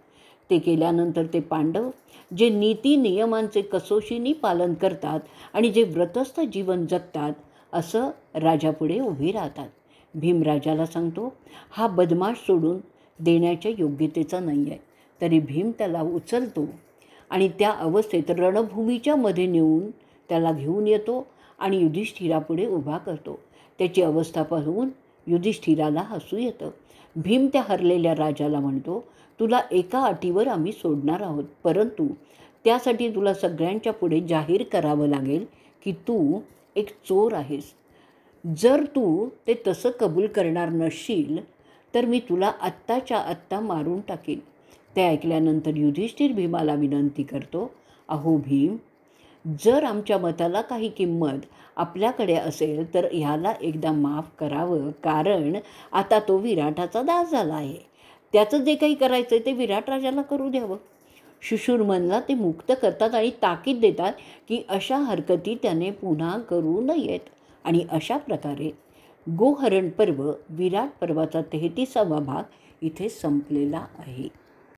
ते केल्यानंतर ते पांडव जे नीती नियमांचे कसोशीने पालन करतात आणि जे व्रतस्थ जीवन जगतात असं राजापुढे उभे राहतात. भीम राजाला सांगतो, हा बदमाश सोडून देण्याच्या योग्यतेचा नाही आहे. तरी भीम त्याला उचलतो आणि त्या अवस्थेत रणभूमीच्या मध्ये नेऊन त्याला घेऊन येतो आणि युधिष्ठिरापुढे उभा करतो. त्याची अवस्था पाहून युधिष्ठिराला हसू येतं. भीम त्या हरलेल्या राजाला म्हणतो, तुला एका अटीवर आम्ही सोडणार आहोत, परंतु त्यासाठी तुला सगळ्यांच्या पुढे जाहीर करावं लागेल की तू एक चोर आहेस. जर तू ते तसं कबूल करणार नसशील तर मी तुला आत्ताच्या आत्ता मारून टाकेन. ते ऐकल्यानंतर युधिष्ठिर भीमाला विनंती करतो, अहो भीम, जर आमच्या मताला काही किंमत आपल्याकडे असेल तर ह्याला एकदा माफ करावं, कारण आता तो विराटाचा दास झाला आहे. त्याचं जे काही करायचं आहे ते विराट राजाला करू द्यावं. शुशुर्मनला ते मुक्त करतात आणि ताकीद देतात की अशा हरकती त्याने पुन्हा करू नयेत. आणि अशा प्रकारे गोहरण पर्व, विराट पर्वाचा 33वा भाग इथे संपलेला आहे.